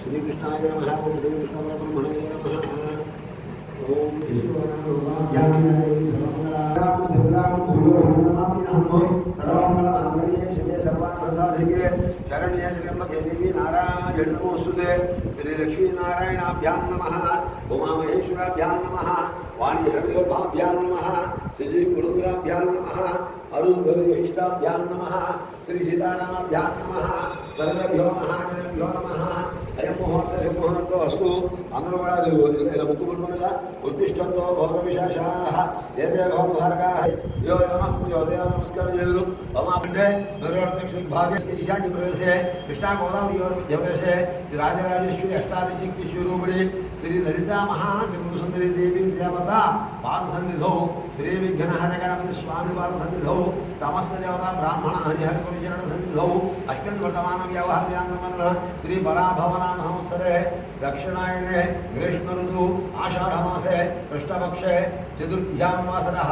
श्रीकृष्णाय नमः। ओम श्रीकृष्णब्रह्मणे नमः। ओम शरण्ये त्र्यंबके देवी नारायण नमोस्तुते। श्री लक्ष्मी नारायणाभ्यां नमः। उमामहेश्वराभ्यां नमः। वाणी हृदयोभाभ्यां नमः। श्री गुरुन्द्राभ्यां नमः। अरुन्धरिष्टाभ्यां नमः। श्री सीतारामाभ्यां नमः। सर्वेभ्यो महाजनेभ्यो नमः। अयं मुहूर्तो अस्तु। अंदरू ఇలా ముక్కు పట్టుకునేలా ఉత్తిష్టంతో భోగ విశేషాः ఏదే భోగభారకాः यो नमस्कार చేయరు అమాపండే నిర్వర్తక్ష భాగే ఈశాన్య ప్రదేశే కృష్ణా గోదావరి మధ్యప్రదేశే శ్రీ రాజరాజేశ్వరి అష్టాదశక్తి స్వరూపిణి శ్రీ లలితా మహాత్రిపురసుందరి దేవి దేవత పాద సన్నిధౌ శ్రీ విఘ్నహర గణపతి స్వామి పాద సన్నిధౌ సమస్త దేవతా బ్రాహ్మణ హరిహర పరిచరణ సన్నిధౌ అశ్విన్ వర్తమాన వ్యవహార్యాన్మన శ్రీ పరాభవనామ సంవత్సరే दक्षिणायणे ग्रीष्म ऋतु आषाढ़ मासे कृष्णपक्षे चतुर्थ्यां वासरः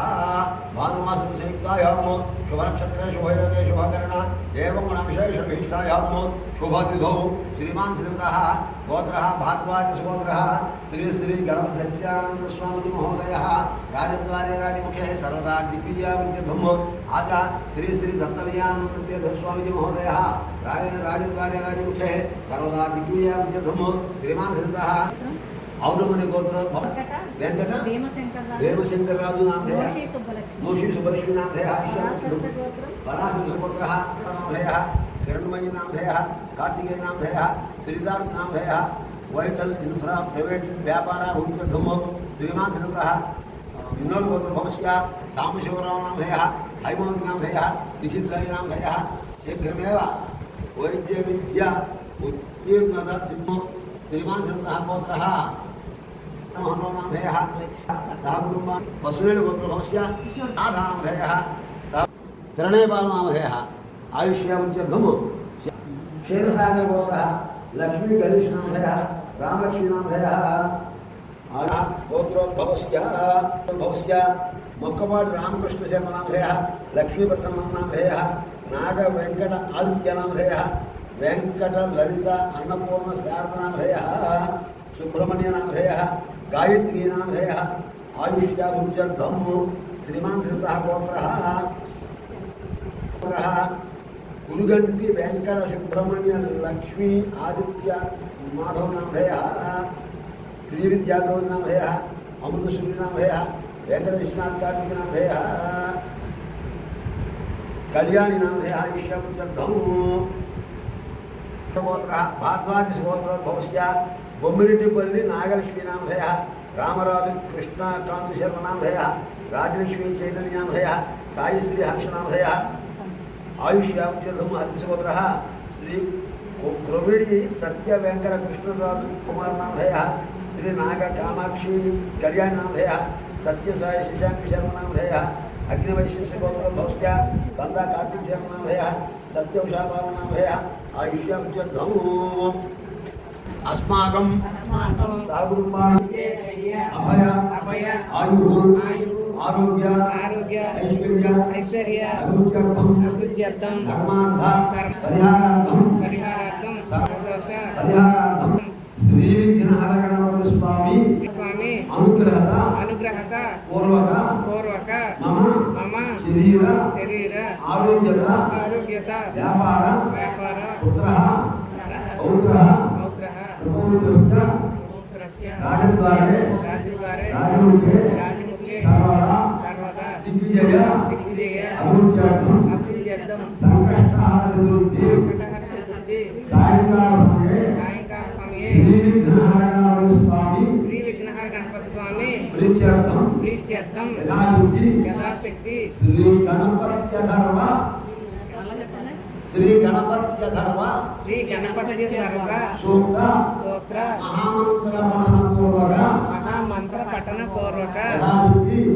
भानुमास संयुक्तायां शुभ नक्षत्रे शुभयोगे शुभकरण एवं गुणविशेषविशिष्टायां शुभतिथौ श्रीमान् श्रीमतः गोत्रः भारद्वाज सुगोत्रः श्री श्री गणपति सच्चिदानंद स्वामी महोदयः राजद्वारे राजमुखे सर्वदा दिग्विजया विद्यधम् आचा श्री श्री दत्तविजयानंद स्वामी महोदयः राजद्वारे राजमुखे सर्वदा दिग्विजया विद्यधम् श्रीमान् श्रीमतः औडमणि गोत्र वेंकट वेमशंकर राजु नामधेय मोशी सुब्बलक्ष्मी नामधेय पराशर सुगोत्रः नामधेय किरणमयी नामधेय कार्तिकेय नामधेय श्रीदार्थ नामधेय वैटल इन्फ्रा प्राइवेट व्यापार भूमिधम श्रीमान श्रीमतः विनोद गोत्र भवस्य सामशिवराव नामधेय हैमवती नामधेय दीक्षित साई नामधेय शीघ्रमेव वैद्य विद्या उत्तीर्णता सिद्धो श्रीमान श्रीमतः गोत्रः नमो नामधेयः सह कुटुम्बं वसुरेण गोत्र भवस्य नाथ नामधेयः चरणेपाल नामधेयः आयुष्यावृद्ध्यर्थम क्षीरसागर गोत्रः लक्ष्मी गणेश नामधेयः रामलक्ष्मी नामधेयः गोत्रोद्भवस्य मोक्कपाటి रामकृष्ण शर्मा नामधेयः लक्ष्मी प्रसन्न नामधेयः नाग वेंकट आदित्य नामधेयः वेंकट ललित अन्नपूर्ण शारदा नामधेयः सुब्रह्मण्य नामधेयः गायत्री नामधेयः आयुष्यावृद्ध्यर्थम श्रीमान श्रीमतः गोत्रः कुलगंटी वेंकट सुब्रह्मण्य लक्ष्मी आदित्य माधव नामधेयः श्री विद्या गौरी नामधेयः अमृतश्री नामधेयः वेंकट विश्वनाथ कार्तिक नामधेयः कल्याणी नामधेयः ईश्वरम् गोत्रः भारद्वाज गोत्र भवस्य बोम्मिरेड्डिपल्ली नागलक्ष्मी नामधेयः रामराजु कृष्ण कांति शर्मा नामधेयः राजलक्ष्मी चैतन्य नामधेयः साईश्री हर्ष नामधेयः आयुष्यावृद्ध्यर्थम हरिशगोत्रः श्री क्रोवेडी सत्य वेंकट कृष्णराजु कुमार नामधेयः श्री नाग कामाक्षी कल्याण नामधेयः सत्य साई शशांक शर्मा नामधेयः अग्निवैश्य गोत्र भवस्य बंदा कार्तिक शर्मा नामधेयः सत्य उषाबाल नामधेयः आयुष्यावृद्ध्यर्थम अस्माकं सागुरुमानं अभय आयु आरोग्य ऐश्वर्य अभिवृद्ध्यर्थम धर्मार्थ परिहारार्थम परिहारार्थम श्री विघ्नहर गणपति स्वामी अनुग्रहता पूर्वक मम शरीर आरोग्यता व्यापार पुत्रः पौत्रः राजद्वारे राजमुखे सर्वदा दिग्विजय अभिवृद्ध्यर्थम संकष्टहार चतुर्थी सायंकाल समये श्री विघ्नहर गणपति स्वामी प्रीत्यर्थम यथाशक्ति श्री गणपत्यधर्म श्री गणपति सूत्र महामंत्र पठन पूर्वक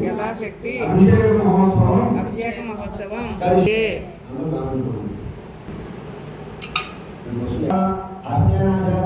यथाशक्ति अभिषेक మహోత్సవం అందరూ